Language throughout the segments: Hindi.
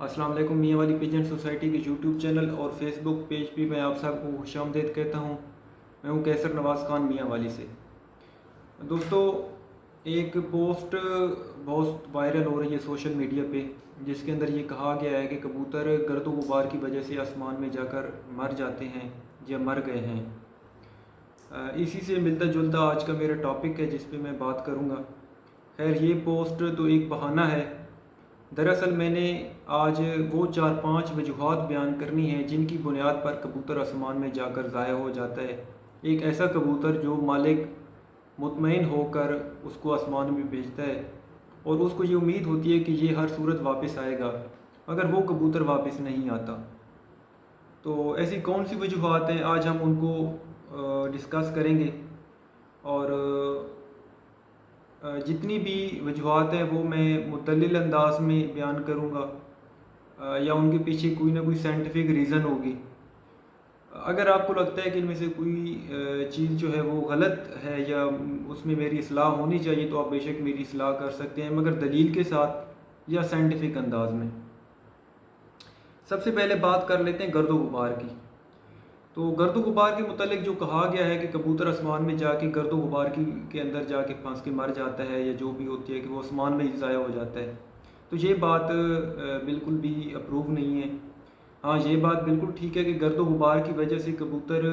अस्सलाम वालेकुम। मियाँ वाली पिजन सोसाइटी के यूट्यूब चैनल और फेसबुक पेज पे मैं आप सबको खुशामदीद कहता हूँ। मैं हूँ कैसर नवाज़ खान मियाँ वाली से। दोस्तों, एक पोस्ट बहुत वायरल हो रही है सोशल मीडिया पे, जिसके अंदर ये कहा गया है कि कबूतर गर्द गुबार की वजह से आसमान में जाकर मर जाते हैं या मर गए हैं। इसी से मिलता जुलता आज का मेरा टॉपिक है जिस पे मैं बात करूँगा। खैर, ये पोस्ट तो एक बहाना है। दरअसल मैंने आज वो 4-5 वजूहात बयान करनी है जिनकी बुनियाद पर कबूतर आसमान में जाकर ज़ाया हो जाता है। एक ऐसा कबूतर जो मालिक मुतमईन होकर उसको आसमान में भेजता है और उसको ये उम्मीद होती है कि ये हर सूरत वापस आएगा, मगर वो कबूतर वापस नहीं आता। तो ऐसी कौन सी वजूहात हैं, आज हम उनको डिस्कस करेंगे। और जितनी भी वजूहात हैं वो मैं मुतल्लिल अंदाज में बयान करूँगा, या उनके पीछे कोई ना कोई साइंटिफिक रीज़न होगी। अगर आपको लगता है कि इनमें से कोई चीज़ जो है वो गलत है या उसमें मेरी इस्लाह होनी चाहिए, तो आप बेशक मेरी इस्लाह कर सकते हैं, मगर दलील के साथ या साइंटिफिक अंदाज में। सबसे पहले बात कर लेते हैं गर्दो गुबार की। तो गर्दो गुबार के मुतालिक जो कहा गया है कि कबूतर आसमान में जाके गर्दो गुबार की के अंदर जाके फंस के मर जाता है, या जो भी होती है कि वो आसमान में ही ज़ाया हो जाता है, तो ये बात बिल्कुल भी अप्रूव नहीं है। हाँ, ये बात बिल्कुल ठीक है कि गर्दो गुबार की वजह से कबूतर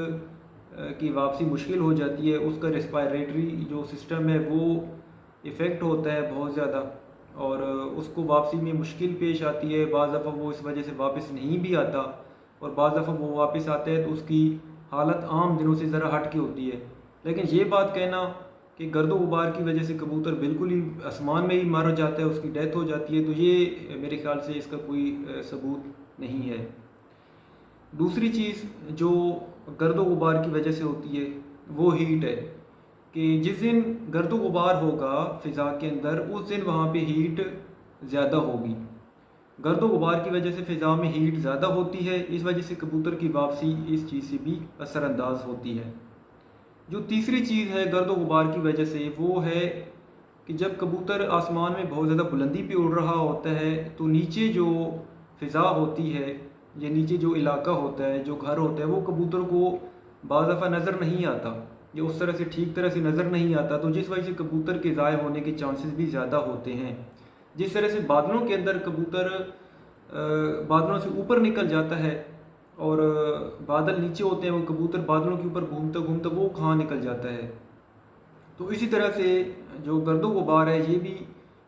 की वापसी मुश्किल हो जाती है। उसका रेस्पायरेटरी जो सिस्टम है वो इफ़ेक्ट होता है बहुत ज़्यादा, और उसको वापसी में मुश्किल पेश आती है। बाज़ दफ़ा वो इस वजह से वापस नहीं भी आता, और बाज़ दफ़ा वो वापस आता है तो उसकी हालत आम दिनों से ज़रा हट के होती है। लेकिन ये बात कहना कि गर्दो गुबार की वजह से कबूतर बिल्कुल ही आसमान में ही मर जाता है, उसकी डेथ हो जाती है, तो ये मेरे ख्याल से इसका कोई सबूत नहीं है। दूसरी चीज़ जो गर्दो गुबार की वजह से होती है वो हीट है, कि जिस दिन गर्दो गुबार होगा फ़िज़ा के अंदर, उस दिन वहाँ पे हीट ज़्यादा होगी। गर्दो गुबार की वजह से फ़िज़ा में हीट ज़्यादा होती है, इस वजह से कबूतर की वापसी इस चीज़ से भी असरअंदाज होती है। जो तीसरी चीज़ है गर्दो गुबार की वजह से, वो है कि जब कबूतर आसमान में बहुत ज़्यादा बुलंदी पे उड़ रहा होता है, तो नीचे जो फ़िज़ा होती है या नीचे जो इलाका होता है, जो घर होता है, वो कबूतर को बाज़ दफ़ा नज़र नहीं आता, या उस तरह से ठीक तरह से नज़र नहीं आता, तो जिस वजह से कबूतर के ज़ाय होने के चांसेस भी ज़्यादा होते हैं। जिस तरह से बादलों के अंदर कबूतर बादलों से ऊपर निकल जाता है, और बादल नीचे होते हैं, वो कबूतर बादलों के ऊपर घूमता घूमता वो कहाँ निकल जाता है। तो इसी तरह से जो गर्दो गुबार है ये भी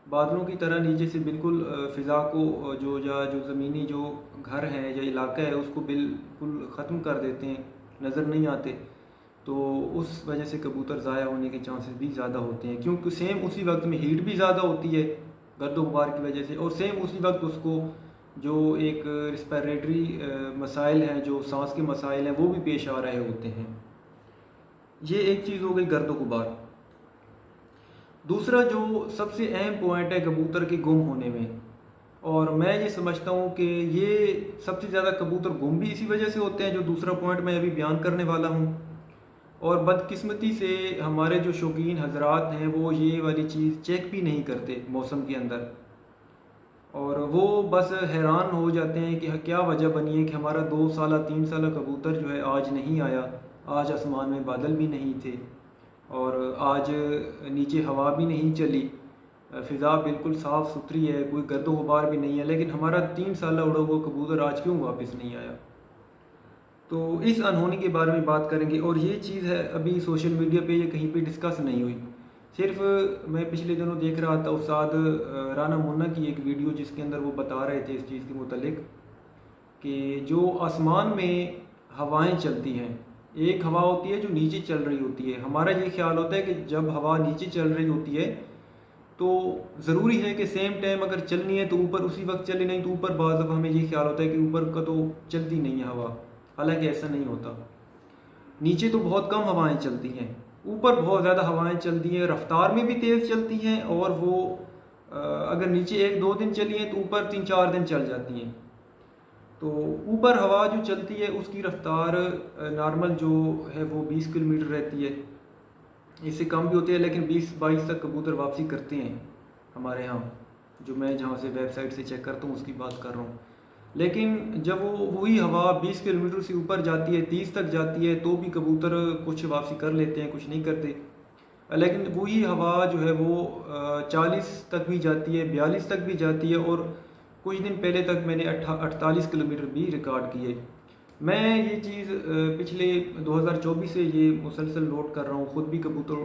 बादलों की तरह नीचे से बिल्कुल फ़िज़ा को जो ज़मीनी जो घर हैं या इलाका है उसको बिल्कुल ख़त्म कर देते हैं, नज़र नहीं आते। तो उस वजह से कबूतर ज़ाया होने के चांसेस भी ज़्यादा होते हैं, क्योंकि सेम उसी वक्त में हीट भी ज़्यादा होती है गर्दो गुबार की वजह से, और सेम उसी वक्त उसको जो एक रिस्पायरेटरी मसाइल हैं, जो सांस के मसाइल हैं, वो भी पेश आ रहे होते हैं। ये एक चीज़ हो गई गर्दो गुबार। दूसरा जो सबसे अहम पॉइंट है कबूतर के गुम होने में, और मैं ये समझता हूँ कि ये सबसे ज़्यादा कबूतर गुम भी इसी वजह से होते हैं, जो दूसरा पॉइंट मैं अभी बयान करने वाला हूँ। और बदकिस्मती से हमारे जो शौकीन हजरात हैं वो ये वाली चीज़ चेक भी नहीं करते मौसम के अंदर, और वो बस हैरान हो जाते हैं कि क्या वजह बनी है कि हमारा 2 साल 3 साल कबूतर जो है आज नहीं आया, आज आसमान में बादल भी नहीं थे, और आज नीचे हवा भी नहीं चली, फ़िज़ा बिल्कुल साफ़ सुथरी है, कोई गर्दो गुबार भी नहीं है, लेकिन हमारा 3 साल उड़ा हुआ कबूतर आज क्यों वापस नहीं आया। तो इस अनहोनी के बारे में बात करेंगे, और ये चीज़ है अभी सोशल मीडिया पे या कहीं पे डिस्कस नहीं हुई। सिर्फ मैं पिछले दिनों देख रहा था उस्ताद राना मुन्ना की एक वीडियो, जिसके अंदर वो बता रहे थे इस चीज़ के मुतालिक कि जो आसमान में हवाएं चलती हैं, एक हवा होती है जो नीचे चल रही होती है। हमारा ये ख्याल होता है कि जब हवा नीचे चल रही होती है तो ज़रूरी है कि सेम टाइम अगर चलनी है तो ऊपर उसी वक्त चले, नहीं तो ऊपर बाज़ दफ़ा हमें ये ख्याल होता है कि ऊपर का तो चलती नहीं है हवा, हालांकि ऐसा नहीं होता। नीचे तो बहुत कम हवाएं चलती हैं, ऊपर बहुत ज़्यादा हवाएं चलती हैं, रफ्तार में भी तेज़ चलती हैं, और वो अगर नीचे 1-2 दिन चली हैं तो ऊपर 3-4 दिन चल जाती हैं। तो ऊपर हवा जो चलती है उसकी रफ्तार नॉर्मल जो है वो 20 किलोमीटर रहती है, इससे कम भी होती है, लेकिन 20-22 तक कबूतर वापसी करते हैं हमारे यहाँ। जो मैं जहाँ से वेबसाइट से चेक करता हूँ उसकी बात कर रहा हूँ। लेकिन जब वो वही हवा 20 किलोमीटर से ऊपर जाती है, 30 तक जाती है, तो भी कबूतर कुछ वापसी कर लेते हैं, कुछ नहीं करते। लेकिन वही हवा जो है वो 40 तक भी जाती है, 42 तक भी जाती है, और कुछ दिन पहले तक मैंने 48 किलोमीटर भी रिकॉर्ड किए। मैं ये चीज़ पिछले 2024 से ये मुसलसल नोट कर रहा हूँ, ख़ुद भी कबूतर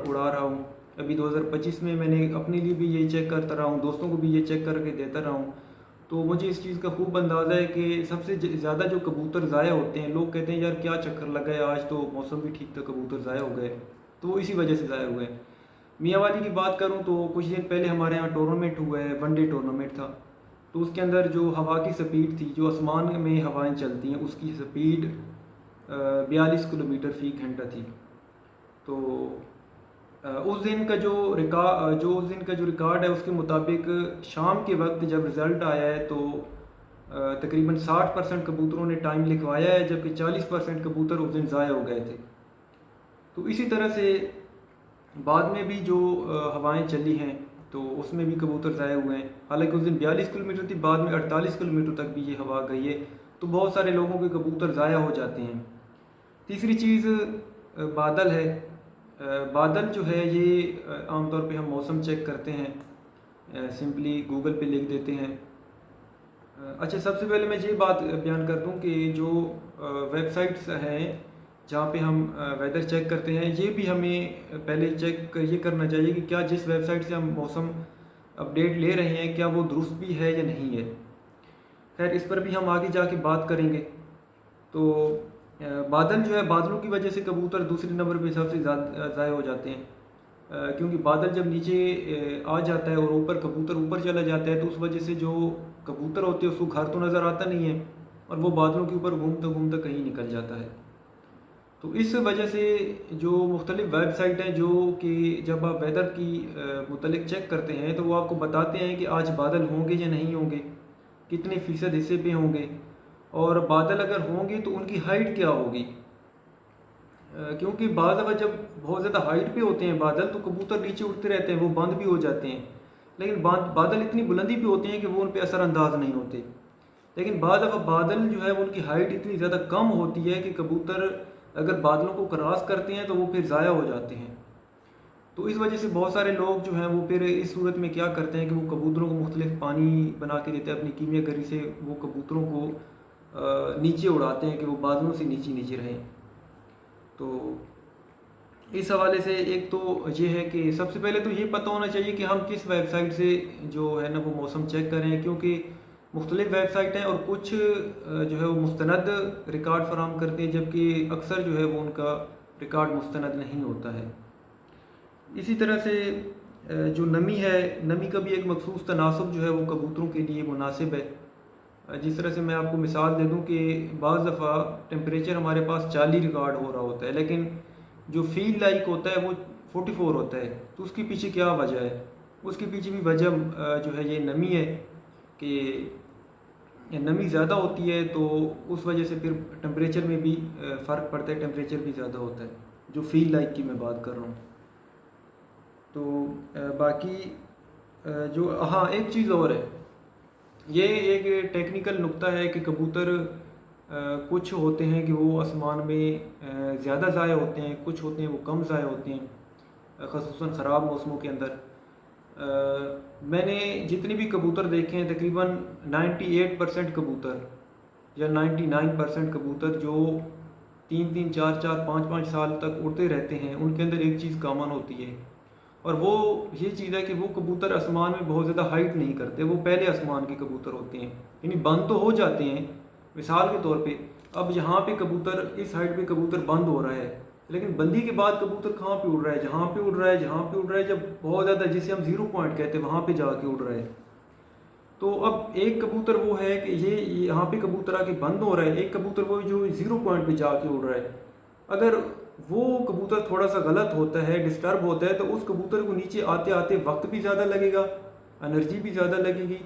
उड़ा रहा हूँ। अभी 2025 में मैंने अपने लिए भी ये चेक करता रहा हूँ, दोस्तों को भी ये चेक करके देता रहा हूँ। तो मुझे इस चीज़ का खूब अंदाज़ा है कि सबसे ज़्यादा जो कबूतर ज़ाया होते हैं, लोग कहते हैं यार क्या चक्कर लगा है, आज तो मौसम भी ठीक था, कबूतर ज़ाया हो गए, तो वो इसी वजह से ज़ाया हुए हैं। मियाँ वाली की बात करूँ तो कुछ दिन पहले हमारे यहाँ टूर्नामेंट हुआ है, वनडे टूर्नामेंट था। तो उसके अंदर जो हवा की स्पीड थी, जो आसमान में हवाएं चलती हैं, उसकी स्पीड 42 किलोमीटर फ़ी घंटा थी। तो उस दिन का जो रिकॉर्ड है, उसके मुताबिक शाम के वक्त जब रिज़ल्ट आया है तो तकरीबन 60% कबूतरों ने टाइम लिखवाया है, जबकि 40% कबूतर उस दिन ज़ाया हो गए थे। तो इसी तरह से बाद में भी जो हवाएं चली हैं तो उसमें भी कबूतर ज़ाया हुए हैं। हालांकि उस दिन 42 किलोमीटर थी, बाद में 48 किलोमीटर तक भी ये हवा गई है। तो बहुत सारे लोगों के कबूतर ज़ाया हो जाते हैं। तीसरी चीज़ बादल है। बादल जो है ये आमतौर पे हम मौसम चेक करते हैं, सिंपली गूगल पे लिख देते हैं। अच्छा, सबसे पहले मैं ये बात बयान कर दूं कि जो वेबसाइट्स हैं जहाँ पे हम वेदर चेक करते हैं, ये भी हमें पहले चेक ये करना चाहिए कि क्या जिस वेबसाइट से हम मौसम अपडेट ले रहे हैं क्या वो दुरुस्त भी है या नहीं है। खैर, इस पर भी हम आगे जाके बात करेंगे। तो बादल जो है, बादलों की वजह से कबूतर दूसरे नंबर पे सबसे ज़्यादा ज़ाया हो जाते हैं, क्योंकि बादल जब नीचे आ जाता है और ऊपर कबूतर ऊपर चला जाता है, तो उस वजह से जो कबूतर होते हैं उसको घर तो नज़र आता नहीं है, और वो बादलों के ऊपर घूमता घूमता कहीं निकल जाता है। तो इस वजह से जो मुख्तलिफ़ वेबसाइट हैं, जो कि जब आप वेदर की मुतलिक चेक करते हैं तो वो आपको बताते हैं कि आज बादल होंगे या नहीं होंगे, कितने फ़ीसद हिस्से पे होंगे, और बादल अगर होंगे तो उनकी हाइट क्या होगी। क्योंकि बाद दफ़ा जब बहुत ज़्यादा हाइट पे होते हैं बादल, तो कबूतर नीचे उड़ते रहते हैं, वो बंद भी हो जाते हैं। लेकिन बादल इतनी बुलंदी पे होते हैं कि वो उन पर असरअंदाज नहीं होते। लेकिन बाद दफ़ा बादल जो है वो उनकी हाइट इतनी ज़्यादा कम होती है कि कबूतर अगर बादलों को क्रॉस करते हैं तो वो फिर ज़ाया हो जाते हैं। तो इस वजह से बहुत सारे लोग जो हैं वो फिर इस सूरत में क्या करते हैं कि वो कबूतरों को मुख्तलिफ पानी बना के देते हैं, अपनी कीमियागरी से वो कबूतरों को नीचे उड़ाते हैं कि वो बादलों से नीचे नीचे रहें। तो इस हवाले से एक तो ये है कि सबसे पहले तो ये पता होना चाहिए कि हम किस वेबसाइट से जो है ना वो मौसम चेक करें, क्योंकि मुख्तलिफ़ वेबसाइट हैं और कुछ जो है वो मुस्तनद रिकॉर्ड फराहम करती हैं, जबकि अक्सर जो है वो उनका रिकॉर्ड मुस्तनद नहीं होता है। इसी तरह से जो नमी है, नमी का भी एक मखसूस तनासब जो है वो कबूतरों के लिए मुनासिब है। जिस तरह से मैं आपको मिसाल दे दूं कि बाज़ दफ़ा टेम्परेचर हमारे पास 40 रिकॉर्ड हो रहा होता है, लेकिन जो फील लाइक होता है वो 44 होता है। तो उसके पीछे क्या वजह है? उसके पीछे भी वजह जो है ये नमी है कि नमी ज़्यादा होती है, तो उस वजह से फिर टेम्परेचर में भी फ़र्क पड़ता है, टेम्परेचर भी ज़्यादा होता है, जो फील लाइक की मैं बात कर रहा हूँ। तो बाकी जो हाँ, एक चीज़ और है, ये एक टेक्निकल नुक्ता है कि कबूतर कुछ होते हैं कि वो आसमान में ज़्यादा ज़ाया होते हैं, कुछ होते हैं वो कम ज़ाया होते हैं, ख़ुसूसन ख़राब मौसमों के अंदर। मैंने जितने भी कबूतर देखे हैं, तकरीबन 98% कबूतर या 99% कबूतर जो 3-3, 4-4, 5-5 साल तक उड़ते रहते हैं, उनके अंदर एक चीज़ कॉमन होती है, और वो ये चीज़ है कि वो कबूतर आसमान में बहुत ज़्यादा हाइट नहीं करते, वो पहले आसमान के कबूतर होते हैं, यानी बंद तो हो जाते हैं। मिसाल के तौर पे अब यहाँ पे कबूतर, इस हाइट पे कबूतर बंद हो रहा है, लेकिन बंदी के बाद कबूतर कहाँ पे उड़ रहा है? जहाँ पे उड़ रहा है, जहाँ पे उड़ रहा है, जब बहुत ज़्यादा जिसे हम 0 पॉइंट कहते हैं वहाँ पे जाके उड़ रहा है। तो अब एक कबूतर वो है कि ये यहाँ पे कबूतर आके बंद हो रहा है, एक कबूतर वो जो 0 पॉइंट पे जाके उड़ रहा है। अगर वो कबूतर थोड़ा सा गलत होता है, डिस्टर्ब होता है, तो उस कबूतर को नीचे आते आते वक्त भी ज़्यादा लगेगा, एनर्जी भी ज़्यादा लगेगी।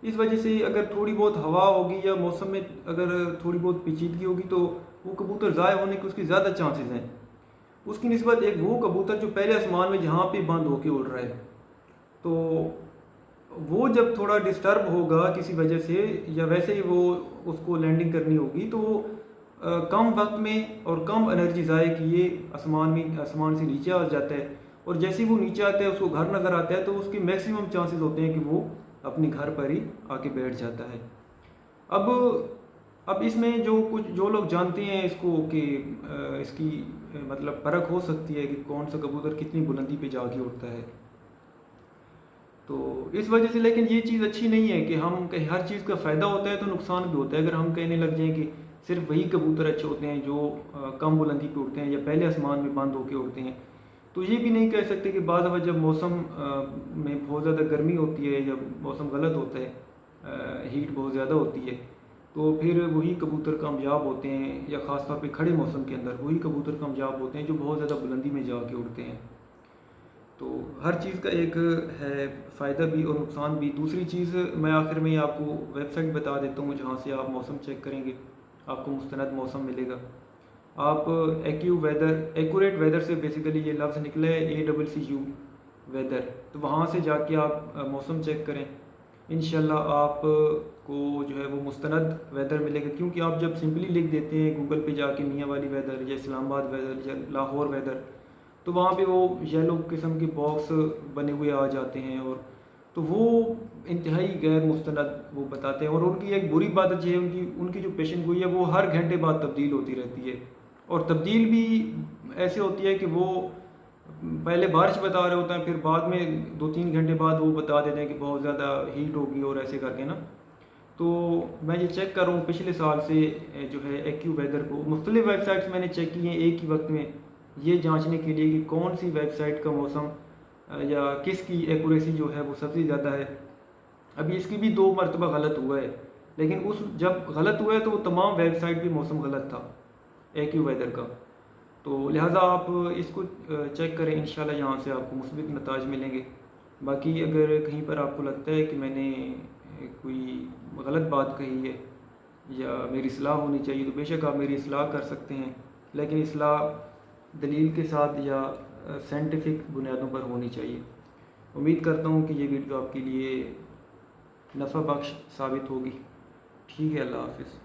इस वजह से अगर थोड़ी बहुत हवा होगी या मौसम में अगर थोड़ी बहुत पेचीदगी होगी तो वो कबूतर ज़ाया होने के उसके ज़्यादा चांसेस हैं। उसकी निस्बत एक वो कबूतर जो पहले आसमान में जहाँ पे बंद होके उड़ रहा है। तो वो जब थोड़ा डिस्टर्ब होगा किसी वजह से, या वैसे ही वो उसको लैंडिंग करनी होगी, तो कम वक्त में और कम एनर्जी ज़ाय किए आसमान से नीचे आ जाता है। और जैसे ही वो नीचे आता है, उसको घर नज़र आता है, तो उसके मैक्सिमम चांसेस होते हैं कि वो अपने घर पर ही आके बैठ जाता है। अब इसमें जो लोग जानते हैं इसको कि इसकी मतलब फ़र्क हो सकती है कि कौन सा कबूतर कितनी बुलंदी पे जाके उड़ता है। तो इस वजह से, लेकिन ये चीज़ अच्छी नहीं है कि हम कहीं हर चीज़ का फ़ायदा होता है तो नुकसान भी होता है। अगर हम कहने लग जाएं कि सिर्फ वही कबूतर अच्छे होते हैं जो कम बुलंदी पे उड़ते हैं या पहले आसमान में बंद होके उड़ते हैं, तो ये भी नहीं कह सकते कि बाद में जब मौसम में बहुत ज़्यादा गर्मी होती है, जब मौसम गलत होता है, हीट बहुत ज़्यादा होती है, तो फिर वही कबूतर कामयाब होते हैं, या ख़ास तौर पे खड़े मौसम के अंदर वही कबूतर कामयाब होते हैं जो बहुत ज़्यादा बुलंदी में जाके उड़ते हैं। तो हर चीज़ का एक है फ़ायदा भी और नुकसान भी। दूसरी चीज़, मैं आखिर में आपको वेबसाइट बता देता हूँ जहाँ से आप मौसम चेक करेंगे, आपको मुस्तनद मौसम मिलेगा। आप एक्यूरेट वेदर से बेसिकली ये लफ्ज़ निकला है, ACCU वेदर, तो वहाँ से जाके आप मौसम चेक करें। इंशाल्लाह आपको जो है वो मुस्तनद वेदर मिलेगा, क्योंकि आप जब सिंपली लिख देते हैं गूगल पे जाके मियाँ वाली वेदर या इस्लामाबाद वेदर या लाहौर वेदर, तो वहाँ पे वो येलो किस्म के बॉक्स बने हुए आ जाते हैं, और तो वो इंतहाई गैर मुस्तनद वो बताते हैं। और उनकी एक बुरी बात अच्छी है, उनकी उनकी जो पेशन गोई है वो हर घंटे बाद तब्दील होती रहती है, और तब्दील भी ऐसे होती है कि वो पहले बारिश बता रहे होते हैं, फिर बाद में 2-3 घंटे बाद वो बता देते हैं कि बहुत ज़्यादा हीट होगी और ऐसे करके ना। तो मैं ये चेक कर रहा हूँ पिछले साल से जो है एक्यू वेदर को मुख्तलिफ़ वेबसाइट्स मैंने चेक की हैं एक ही वक्त में, ये जांचने के लिए कि कौन सी वेबसाइट का मौसम या किसकी एक्यूरेसी जो है वो सबसे ज़्यादा है। अभी इसकी भी 2 मरतबा गलत हुआ है, लेकिन उस जब गलत हुआ है तो वो तमाम वेबसाइट भी मौसम गलत था एक्यू वेदर का। तो लिहाजा आप इसको चेक करें, इंशाल्लाह यहाँ से आपको मुस्बित नताज मिलेंगे। बाकी अगर कहीं पर आपको लगता है कि मैंने कोई गलत बात कही है या मेरी इस्लाह होनी चाहिए, तो बेशक आप मेरी इस्लाह कर सकते हैं, लेकिन इस्लाह दलील के साथ या साइंटिफिक बुनियादों पर होनी चाहिए। उम्मीद करता हूँ कि ये वीडियो आपके लिए नफ़ा बख्श साबित होगी। ठीक है, अल्लाह हाफ़िज़।